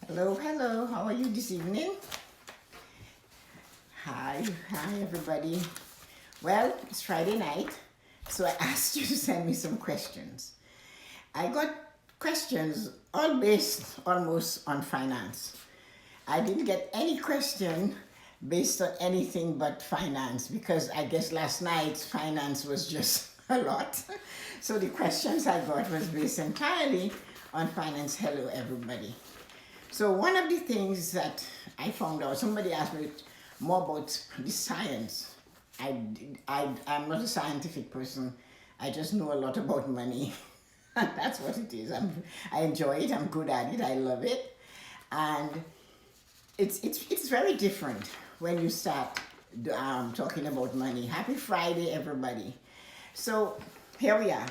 Hello, hello. How are you this evening? Hi, everybody. Well, it's Friday night, so I asked you to send me some questions. I got questions all based almost on finance. I didn't get any question based on anything but finance because I guess last night finance was just a lot. So the questions I got was based entirely on finance. Hello, everybody. So one of the things that I found out, somebody asked me more about the science. I'm not a scientific person. I just know a lot about money. That's what it is. I enjoy it. I'm good at it. I love it. And it's very different when you start talking about money. Happy Friday, everybody. So here we are.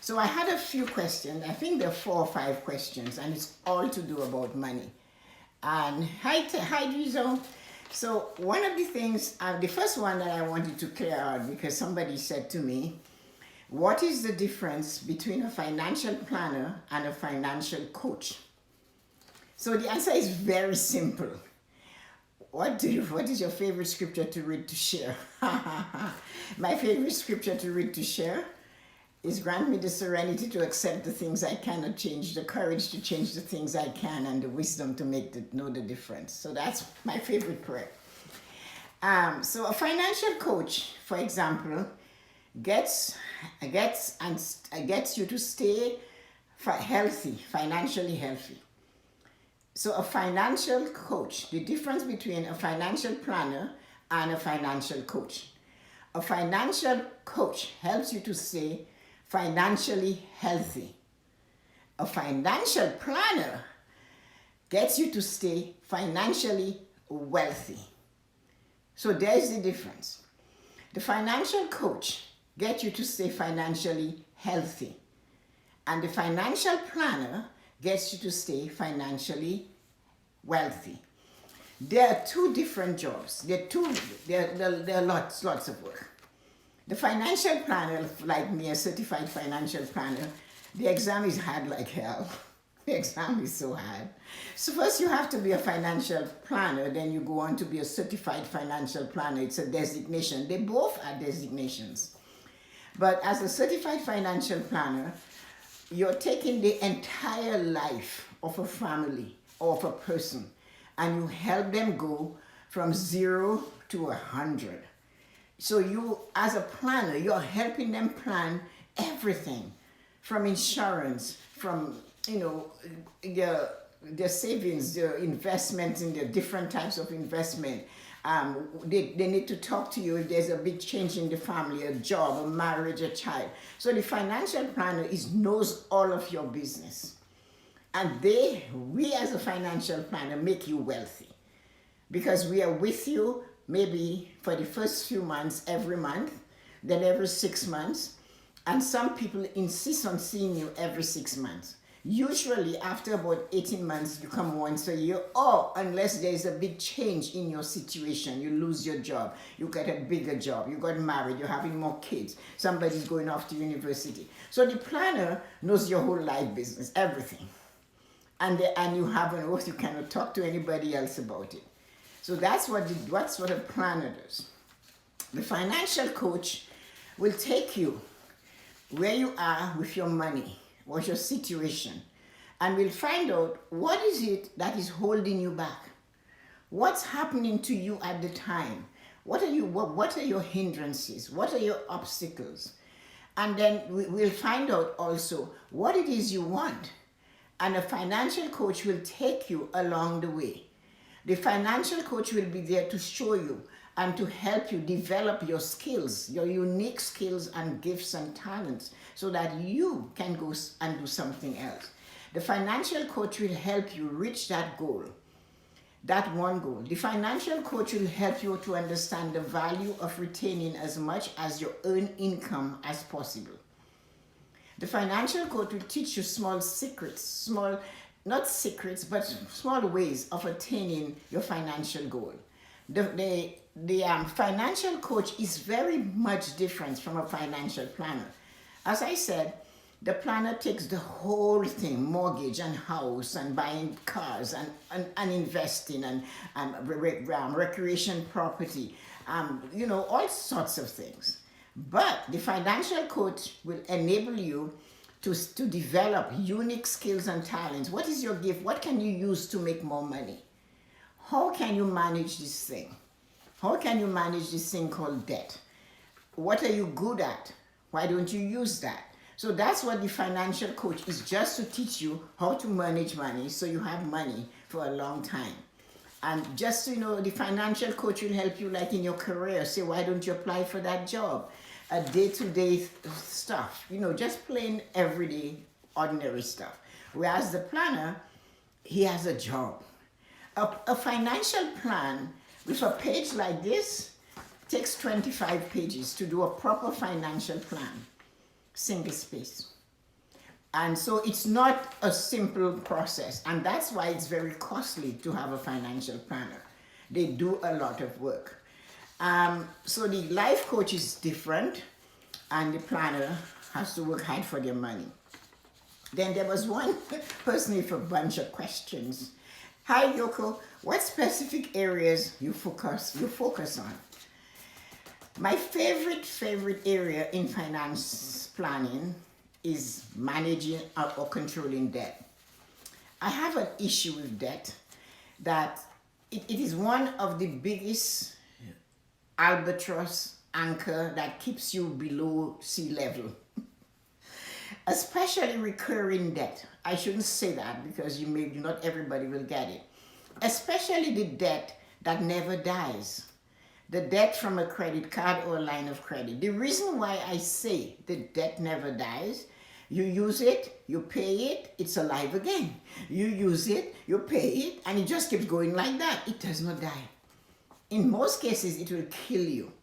So I had a few questions. I think there are 4 or 5 questions, and it's all to do about money. And hi, Drizo. So one of the things, the first one that I wanted to clear out because somebody said to me, what is the difference between a financial planner and a financial coach? So the answer is very simple. What is your favorite scripture to read to share? My favorite scripture to read to share is grant me the serenity to accept the things I cannot change, the courage to change the things I can, and the wisdom to know the difference. So that's my favorite prayer. So a financial coach, for example, gets you to stay healthy, financially healthy. So a financial coach, the difference between a financial planner and a financial coach. A financial coach helps you to stay financially healthy. A financial planner gets you to stay financially wealthy. So there's the difference. The financial coach gets you to stay financially healthy. And the financial planner gets you to stay financially wealthy. There are 2 different jobs. There are lots of work. The financial planner, like me, a certified financial planner, the exam is hard like hell. The exam is so hard. So first you have to be a financial planner, then you go on to be a certified financial planner. It's a designation. They both are designations. But as a certified financial planner, you're taking the entire life of a family or of a person and you help them go from 0 to 100. So you, as a planner, you're helping them plan everything from insurance, from, their savings, their investments in their different types of investment. They need to talk to you if there's a big change in the family, a job, a marriage, a child. So the financial planner knows all of your business. And we as a financial planner make you wealthy because we are with you maybe for the first few months every month, then every 6 months. And some people insist on seeing you every 6 months. Usually after about 18 months, you come once a year, or unless there's a big change in your situation, you lose your job, you get a bigger job, you got married, you're having more kids, somebody's going off to university. So the planner knows your whole life business, everything. And you have an oath, you cannot talk to anybody else about it. So that's what a planner does. The financial coach will take you where you are with your money, what's your situation, and we'll find out what is it that is holding you back. What's happening to you at the time? What are your hindrances? What are your obstacles? And then we'll find out also what it is you want. And a financial coach will take you along the way. The financial coach will be there to show you and to help you develop your skills, your unique skills and gifts and talents so that you can go and do something else. The financial coach will help you reach that goal, that one goal. The financial coach will help you to understand the value of retaining as much as your earned income as possible. The financial coach will teach you small ways of attaining your financial goal. The financial coach is very much different from a financial planner. As I said, The planner takes the whole thing, mortgage and house and buying cars and investing and recreation property, all sorts of things. But the financial coach will enable you to develop unique skills and talents. What is your gift? What can you use to make more money? How can you manage this thing? How can you manage this thing called debt? What are you good at? Why don't you use that? So that's what the financial coach is, just to teach you how to manage money so you have money for a long time. And just so you know, the financial coach will help you like in your career. Say, why don't you apply for that job? A day-to-day stuff, just plain everyday, ordinary stuff. Whereas the planner, he has a job. A financial plan with a page like this takes 25 pages to do a proper financial plan. Single space. And so it's not a simple process, and that's why it's very costly to have a financial planner. They do a lot of work. So the life coach is different, and the planner has to work hard for their money. Then there was one person with a bunch of questions. Hi Yoko, what specific areas you focus on? My favorite area in finance planning is managing or controlling debt. I have an issue with debt that it is one of the biggest albatross anchor that keeps you below sea level. Especially recurring debt. I shouldn't say that because not everybody will get it. Especially the debt that never dies. The debt from a credit card or a line of credit. The reason why I say the debt never dies, you use it, you pay it, it's alive again. You use it, you pay it, and it just keeps going like that. It does not die. In most cases, it will kill you.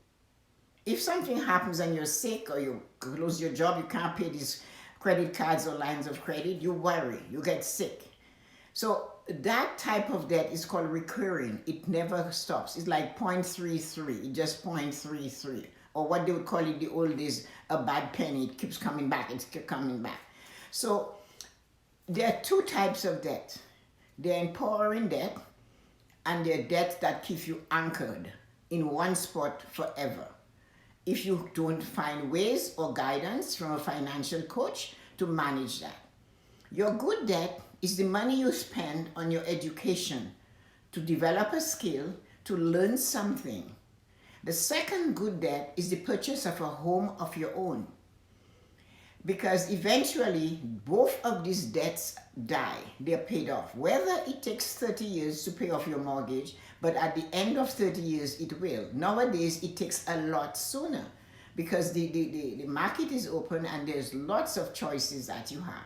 If something happens and you're sick or you lose your job, you can't pay these credit cards or lines of credit, you worry, you get sick. So that type of debt is called recurring. It never stops. It's like 0.33, it just 0.33. Or what they would call it the old days, a bad penny. It keeps coming back, it's coming back. So there are two types of debt. They're empowering debt, and they're debt that keeps you anchored in one spot forever. If you don't find ways or guidance from a financial coach to manage that. Your good debt is the money you spend on your education to develop a skill, to learn something. The second good debt is the purchase of a home of your own. Because eventually, both of these debts die. They're paid off. Whether it takes 30 years to pay off your mortgage, but at the end of 30 years, it will. Nowadays, it takes a lot sooner because the market is open and there's lots of choices that you have.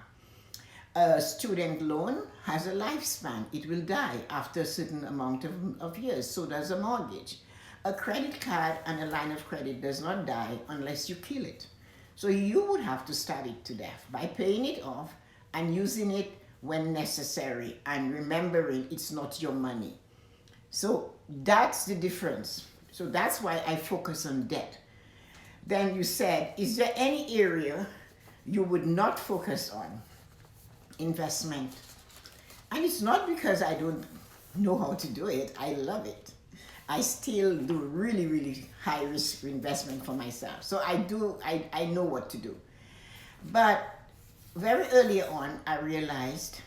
A student loan has a lifespan. It will die after a certain amount of years. So does a mortgage. A credit card and a line of credit does not die unless you kill it. So you would have to start it to death by paying it off and using it when necessary and remembering it's not your money. So that's the difference. So that's why I focus on debt. Then you said, is there any area you would not focus on? Investment. And it's not because I don't know how to do it. I love it. I still do really, really high risk investment for myself. So I know what to do. But very early on, I realized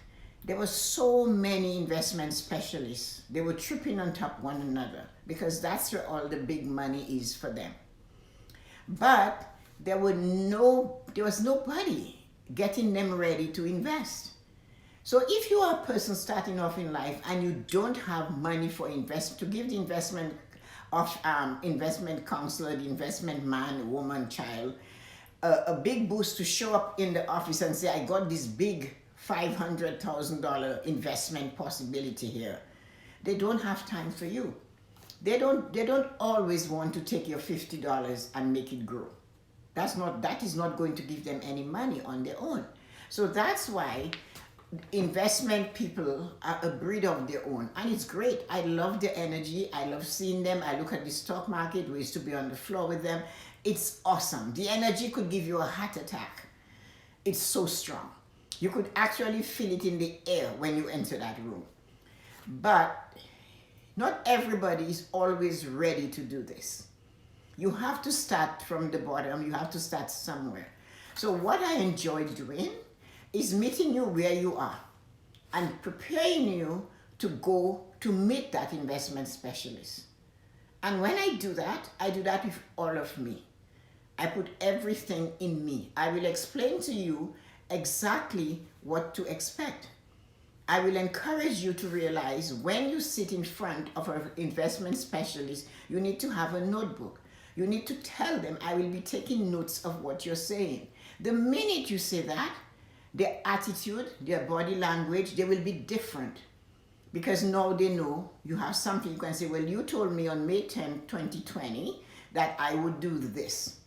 there were so many investment specialists. They were tripping on top one another because that's where all the big money is for them. But there was nobody getting them ready to invest. So if you are a person starting off in life and you don't have money for to give the investment counselor, the investment man, woman, child, a big boost to show up in the office and say, I got this big $500,000 investment possibility here. They don't have time for you. They don't always want to take your $50 and make it grow. That is not going to give them any money on their own. So that's why investment people are a breed of their own, and it's great. I love their energy. I love seeing them. I look at the stock market. We used to be on the floor with them. It's awesome. The energy could give you a heart attack. It's so strong. You could actually feel it in the air when you enter that room. But not everybody is always ready to do this. You have to start from the bottom. You have to start somewhere. So what I enjoy doing is meeting you where you are and preparing you to go to meet that investment specialist. And when I do that with all of me. I put everything in me. I will explain to you exactly what to expect. I will encourage you to realize when you sit in front of an investment specialist, you need to have a notebook. You need to tell them, I will be taking notes of what you're saying. The minute you say that, their attitude, their body language, they will be different. Because now they know you have something you can say, well, you told me on May 10, 2020 that I would do this.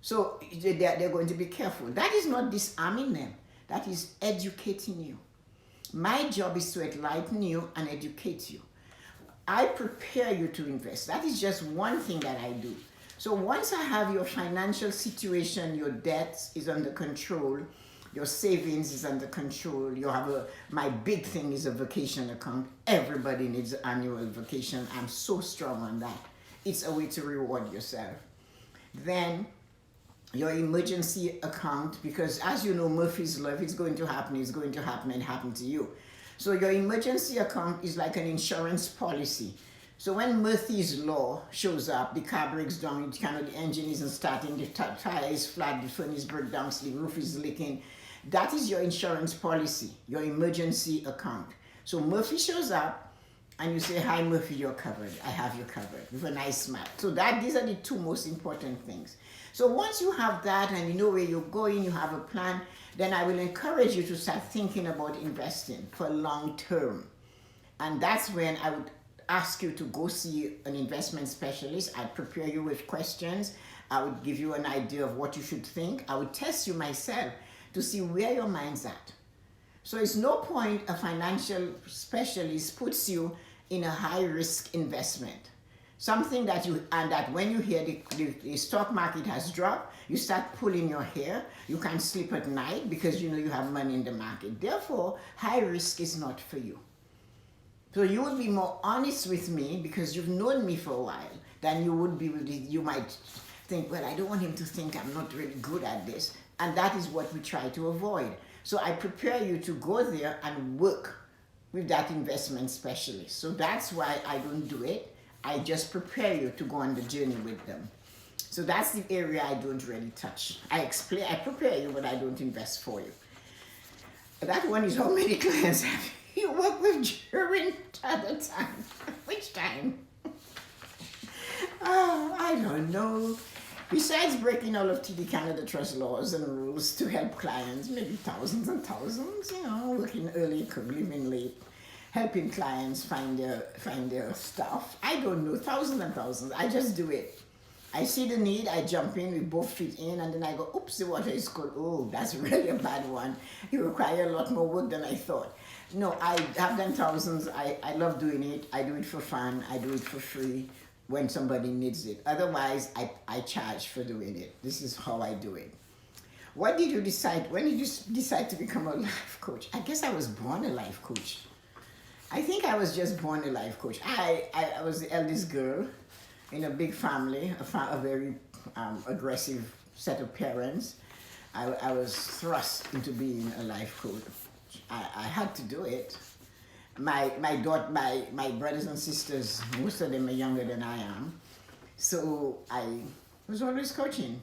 So they're going to be careful. That is not disarming them. That is educating you. My job is to enlighten you and educate you. I prepare you to invest. That is just one thing that I do. So once I have your financial situation, your debt is under control, your savings is under control, you have my big thing is a vacation account. Everybody needs an annual vacation. I'm so strong on that. It's a way to reward yourself. Then your emergency account, because as you know, Murphy's Law, if it's going to happen, it's going to happen and happen to you. So your emergency account is like an insurance policy. So when Murphy's Law shows up, the car breaks down, the engine isn't starting, the tire is flat, the furnace broke down, the roof is leaking. That is your insurance policy, your emergency account. So Murphy shows up and you say, hi Murphy, you're covered. I have you covered with a nice smile. So these are the two most important things. So once you have that and you know where you're going, you have a plan, then I will encourage you to start thinking about investing for long term. And that's when I would ask you to go see an investment specialist. I'd prepare you with questions. I would give you an idea of what you should think. I would test you myself to see where your mind's at. So it's no point a financial specialist puts you in a high risk investment. Something that that when you hear the stock market has dropped, you start pulling your hair. You can't sleep at night because you know you have money in the market. Therefore, high risk is not for you. So you would be more honest with me because you've known me for a while than you would be with you might think, well, I don't want him to think I'm not really good at this. And that is what we try to avoid. So I prepare you to go there and work with that investment specialist. So that's why I don't do it. I just prepare you to go on the journey with them. So that's the area I don't really touch. I prepare you, but I don't invest for you. That one is how many clients have you work with during other time? Which time? Oh, I don't know. Besides breaking all of TD Canada Trust laws and rules to help clients, maybe thousands and thousands, working early, leaving late, helping clients find their stuff. I don't know, thousands and thousands. I just do it. I see the need, I jump in, we both fit in, and then I go, oops, the water is cold. Oh, that's really a bad one. It requires a lot more work than I thought. No, I have done thousands. I love doing it. I do it for fun. I do it for free when somebody needs it. Otherwise, I charge for doing it. This is how I do it. What did you decide? When did you decide to become a life coach? I guess I was born a life coach. I think I was just born a life coach. I was the eldest girl in a big family, a very aggressive set of parents. I was thrust into being a life coach. I had to do it. My brothers and sisters, most of them are younger than I am. So I was always coaching.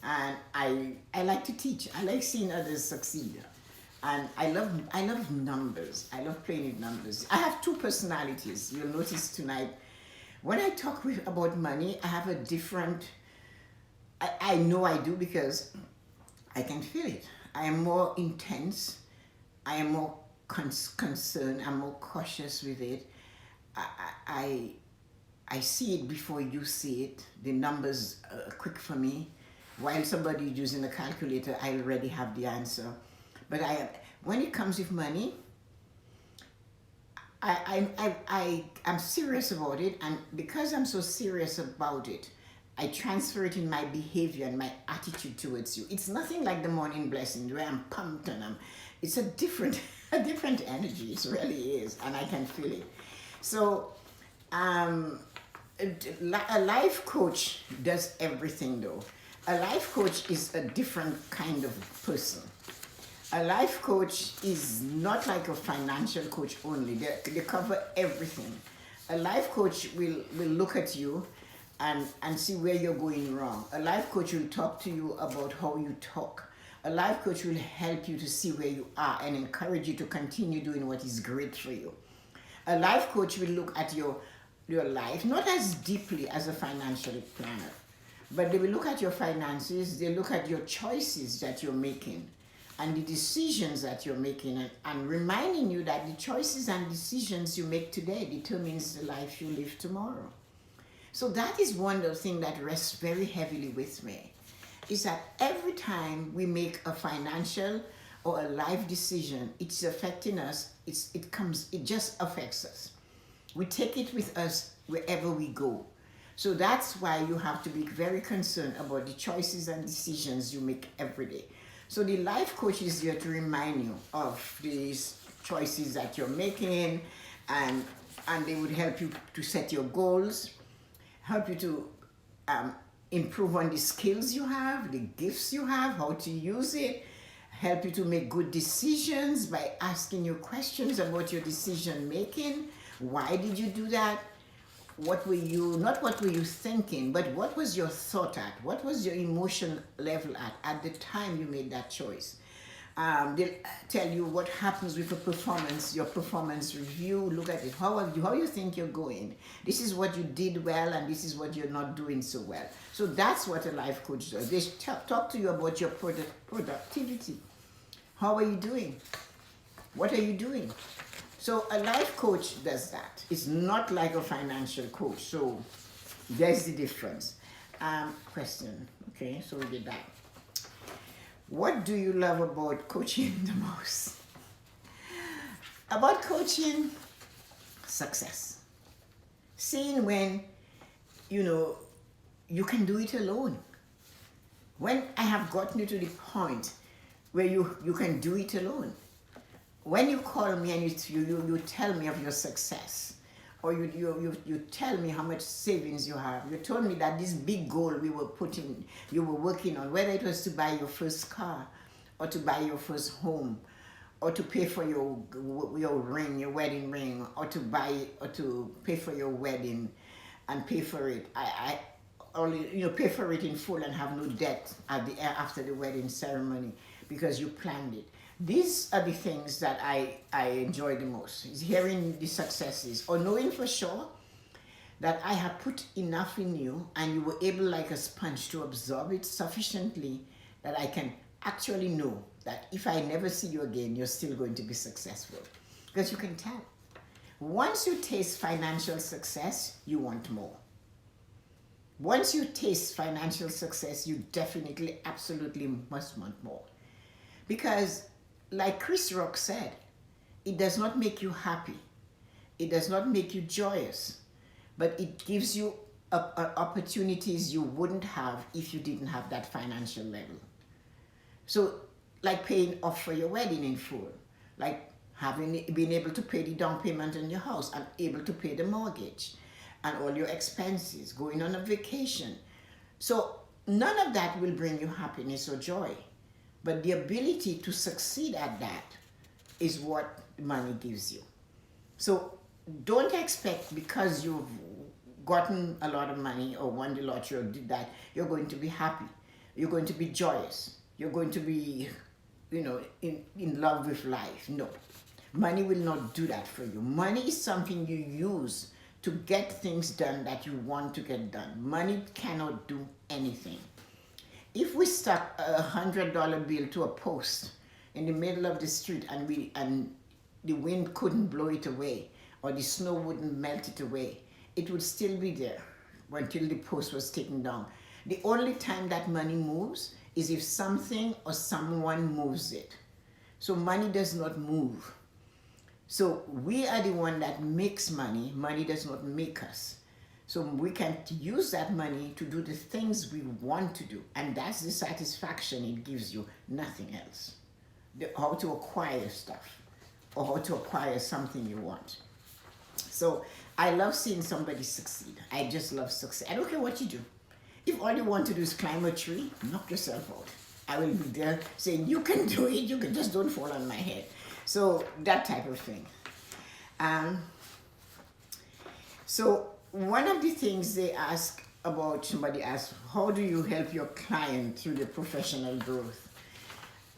And I like to teach. I like seeing others succeed. And I love numbers. I love playing with numbers. I have two personalities. You'll notice tonight, when I talk about money, I have a different, I know I do because I can feel it. I am more intense. I am more concerned. I'm more cautious with it. I see it before you see it. The numbers are quick for me. While somebody using a calculator, I already have the answer. But when it comes with money, I'm serious about it, and because I'm so serious about it, I transfer it in my behavior and my attitude towards you. It's nothing like the morning blessing where I'm pumped and it's a different, a different energy. It really is, and I can feel it. So, a life coach does everything though. A life coach is a different kind of person. A life coach is not like a financial coach only. They cover everything. A life coach will look at you and see where you're going wrong. A life coach will talk to you about how you talk. A life coach will help you to see where you are and encourage you to continue doing what is great for you. A life coach will look at your life, not as deeply as a financial planner, but they will look at your finances, they look at your choices that you're making and the decisions that you're making, and reminding you that the choices and decisions you make today determines the life you live tomorrow. So that is one of the things that rests very heavily with me, is that every time we make a financial or a life decision, it's affecting us, it just affects us. We take it with us wherever we go. So that's why you have to be very concerned about the choices and decisions you make every day. So the life coach is here to remind you of these choices that you're making, and they would help you to set your goals, help you to improve on the skills you have, the gifts you have, how to use it, help you to make good decisions by asking you questions about your decision making. Why did you do that? Not what were you thinking, but what was your thought at? What was your emotion level at the time you made that choice? They'll tell you what happens with a performance, your performance review. Look at it. How you think you're going. This is what you did well, and this is what you're not doing so well. So that's what a life coach does. They talk to you about your productivity. How are you doing? What are you doing? So a life coach does that. It's not like a financial coach. So there's the difference. Question. Okay, so we did that. What do you love about coaching the most? About coaching, success. Seeing when, you can do it alone. When I have gotten you to the point where you can do it alone. When you call me and you tell me of your success, or you tell me how much savings you have, you told me that this big goal you were working on, whether it was to buy your first car, or to buy your first home, or to pay for your ring, your wedding ring, or to pay for your wedding, and pay for it. Pay for it in full and have no debt after the wedding ceremony because you planned it. These are the things that I enjoy the most, is hearing the successes, or knowing for sure that I have put enough in you and you were able like a sponge to absorb it sufficiently that I can actually know that if I never see you again, you're still going to be successful. Because you can tell. Once you taste financial success, you want more. Once you taste financial success, you definitely, absolutely must want more. Because like Chris Rock said, it does not make you happy. It does not make you joyous, but it gives you opportunities you wouldn't have if you didn't have that financial level. So like paying off for your wedding in full, like being able to pay the down payment on your house and able to pay the mortgage and all your expenses, going on a vacation. So none of that will bring you happiness or joy. But the ability to succeed at that is what money gives you. So don't expect because you've gotten a lot of money or won the lottery or did that, you're going to be happy. You're going to be joyous. You're going to be, in love with life. No. Money will not do that for you. Money is something you use to get things done that you want to get done. Money cannot do anything. If we stuck $100 bill to a post in the middle of the street and the wind couldn't blow it away or the snow wouldn't melt it away, it would still be there until the post was taken down. The only time that money moves is if something or someone moves it. So money does not move. So we are the one that makes money. Money does not make us. So we can use that money to do the things we want to do. And that's the satisfaction it gives you, nothing else. How to acquire stuff or how to acquire something you want. So I love seeing somebody succeed. I just love success. I don't care what you do. If all you want to do is climb a tree, knock yourself out. I will be there saying, you can do it, you can just don't fall on my head. So that type of thing. So one of the things they ask about, somebody asked, how do you help your client through the professional growth?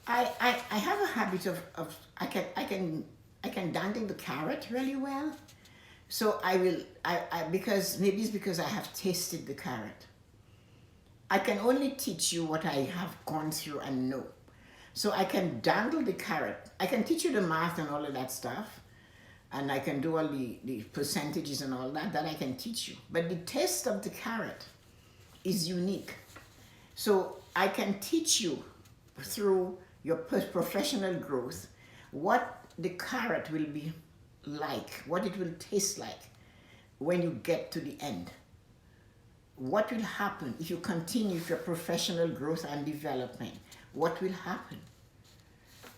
I have a habit of I can dangle the carrot really well. So I because maybe it's because I have tasted the carrot. I can only teach you what I have gone through and know. So I can dangle the carrot. I can teach you the math and all of that stuff. And I can do all the percentages and all that I can teach you. But the taste of the carrot is unique. So I can teach you through your professional growth what the carrot will be like, what it will taste like when you get to the end. What will happen if you continue with your professional growth and development? What will happen?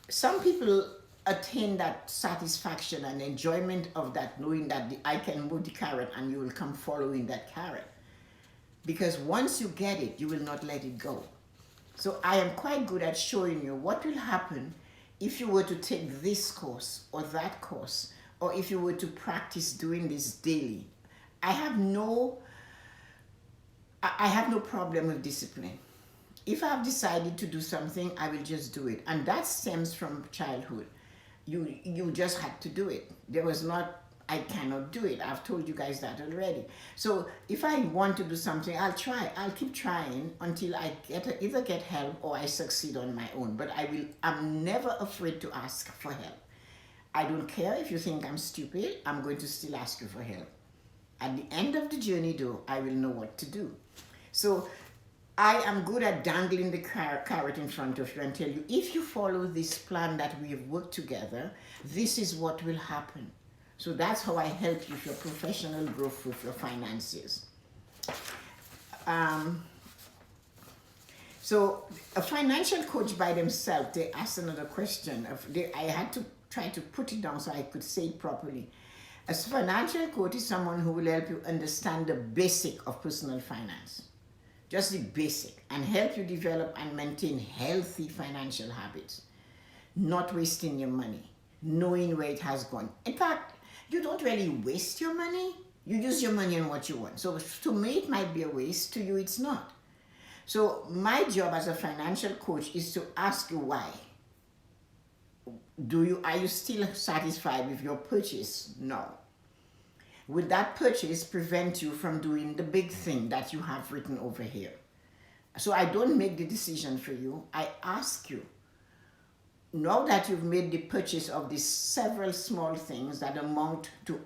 Some people attain that satisfaction and enjoyment of that, knowing that I can move the carrot and you will come following that carrot. Because once you get it, you will not let it go. So I am quite good at showing you what will happen if you were to take this course or that course, or if you were to practice doing this daily. I have no problem with discipline. If I've decided to do something, I will just do it. And that stems from childhood. You just had to do it. There was not, I cannot do it. I've told you guys that already. So if I want to do something, I'll try. I'll keep trying until I either get help or I succeed on my own. But I'm never afraid to ask for help. I don't care if you think I'm stupid, I'm going to still ask you for help. At the end of the journey though, I will know what to do. So I am good at dangling the carrot in front of you and tell you, if you follow this plan that we have worked together, this is what will happen. So that's how I help you with your professional growth, with your finances. So a financial coach by themselves, they asked another question. I had to try to put it down so I could say it properly. A financial coach is someone who will help you understand the basic of personal finance. Just the basic, and help you develop and maintain healthy financial habits. Not wasting your money, knowing where it has gone. In fact, you don't really waste your money. You use your money on what you want. So to me, it might be a waste. To you, it's not. So my job as a financial coach is to ask you why. Are you still satisfied with your purchase? No. Will that purchase prevent you from doing the big thing that you have written over here? So I don't make the decision for you. I ask you, now that you've made the purchase of these several small things that amount to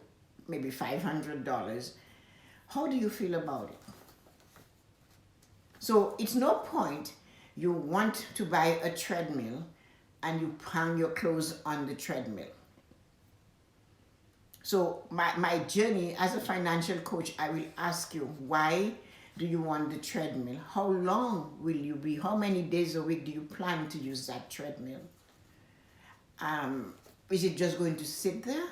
maybe $500, how do you feel about it? So it's no point you want to buy a treadmill and you hang your clothes on the treadmill. So my journey as a financial coach, I will ask you, why do you want the treadmill? How long will you be? How many days a week do you plan to use that treadmill? Is it just going to sit there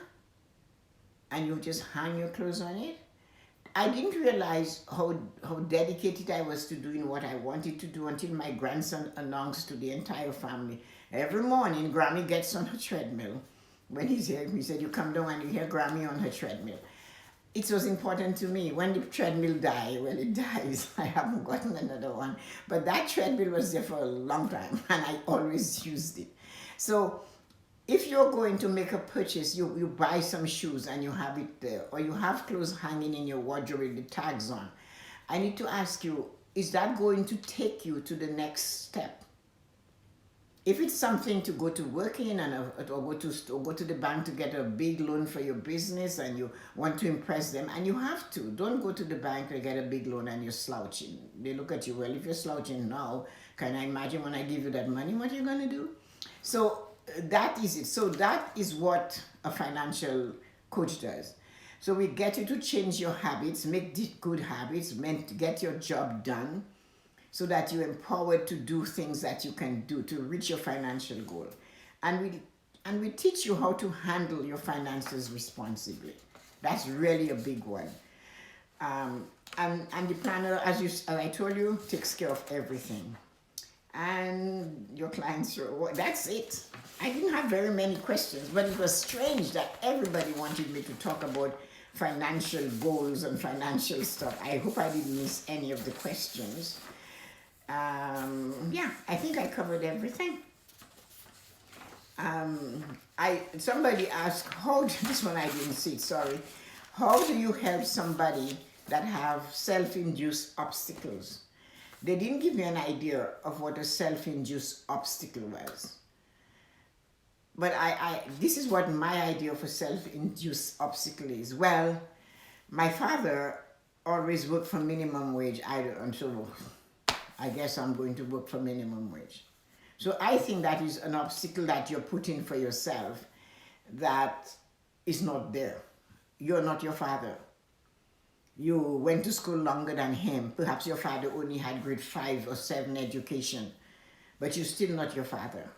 and you just hang your clothes on it? I didn't realize how dedicated I was to doing what I wanted to do until my grandson announced to the entire family, every morning Grammy gets on her treadmill. When he's here, he said, you come down and you hear Grammy on her treadmill. It was important to me. When the treadmill dies, well, it dies. I haven't gotten another one. But that treadmill was there for a long time, and I always used it. So if you're going to make a purchase, you buy some shoes and you have it there, or you have clothes hanging in your wardrobe with the tags on, I need to ask you, is that going to take you to the next step? If it's something to go to work in or go to the bank to get a big loan for your business and you want to impress them, and you have to, don't go to the bank and get a big loan and you're slouching. They look at you, well, if you're slouching now, can I imagine when I give you that money, what you're going to do? So that is it. So that is what a financial coach does. So we get you to change your habits, make good habits, meant to get your job done, so that you're empowered to do things that you can do to reach your financial goal. And we teach you how to handle your finances responsibly. That's really a big one. And the planner, as I told you, takes care of everything. And your clients, that's it. I didn't have very many questions, but it was strange that everybody wanted me to talk about financial goals and financial stuff. I hope I didn't miss any of the questions. Yeah, I think I covered everything. Somebody asked, this one I didn't see, sorry. How do you help somebody that have self-induced obstacles? They didn't give me an idea of what a self-induced obstacle was. But this is what my idea of a self-induced obstacle is. Well, my father always worked for minimum wage. So I guess I'm going to work for minimum wage. So I think that is an obstacle that you're putting for yourself that is not there. You're not your father. You went to school longer than him. Perhaps your father only had grade 5 or 7 education, but you're still not your father.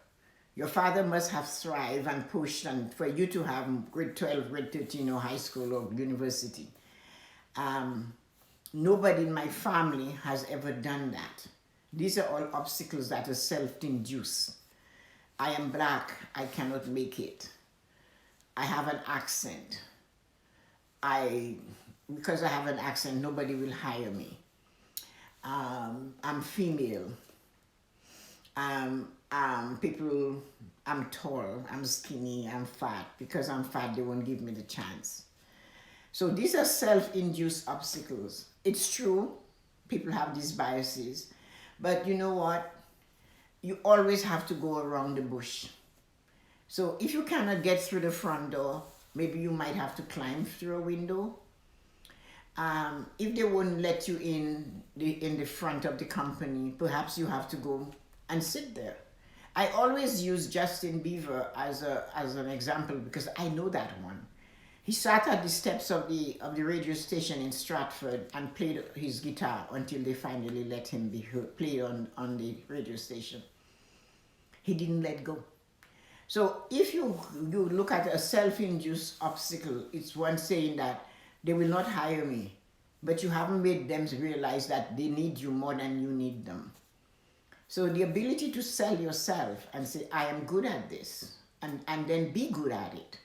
Your father must have thrived and pushed, and for you to have grade 12, grade 13, or high school or university. Nobody in my family has ever done that. These are all obstacles that are self-induced. I am black, I cannot make it. I have an accent. Because I have an accent, nobody will hire me. I'm female. I'm tall, I'm skinny, I'm fat. Because I'm fat, they won't give me the chance. So these are self-induced obstacles. It's true, people have these biases, but you know what? You always have to go around the bush. So if you cannot get through the front door, maybe you might have to climb through a window. If they won't let you in the front of the company, perhaps you have to go and sit there. I always use Justin Bieber as an example because I know that one. He sat at the steps of the radio station in Stratford and played his guitar until they finally let him play on the radio station. He didn't let go. So if you look at a self-induced obstacle, it's one saying that they will not hire me, but you haven't made them realize that they need you more than you need them. So the ability to sell yourself and say, I am good at this, and then be good at it.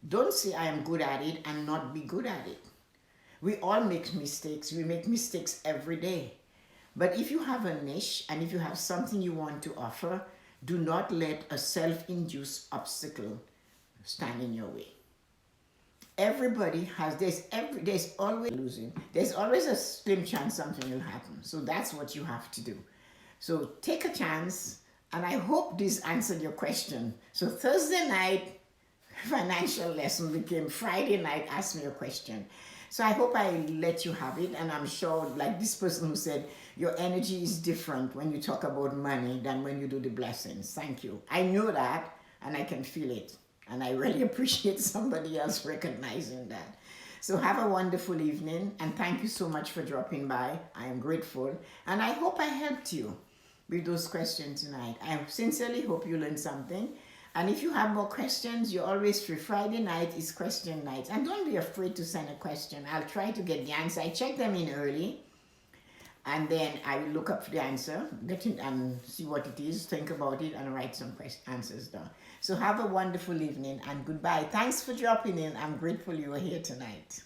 Don't say I am good at it and not be good at it. We all make mistakes. We make mistakes every day. But if you have a niche and if you have something you want to offer, do not let a self-induced obstacle stand in your way. Everybody has, there's always losing. There's always a slim chance something will happen. So that's what you have to do. So take a chance, and I hope this answered your question. So Thursday night, financial lesson became Friday night, ask me a question. So I hope I let you have it, and I'm sure, like this person who said, your energy is different when you talk about money than when you do the blessings. Thank you. I know that, and I can feel it. And I really appreciate somebody else recognizing that. So have a wonderful evening, and thank you so much for dropping by. I am grateful, and I hope I helped you with those questions tonight. I sincerely hope you learned something. And if you have more questions, you're always free. Friday night is question night. And don't be afraid to send a question. I'll try to get the answer. I check them in early, and then I will look up the answer, get it and see what it is, think about it, and write some answers down. So have a wonderful evening, and goodbye. Thanks for dropping in. I'm grateful you were here tonight.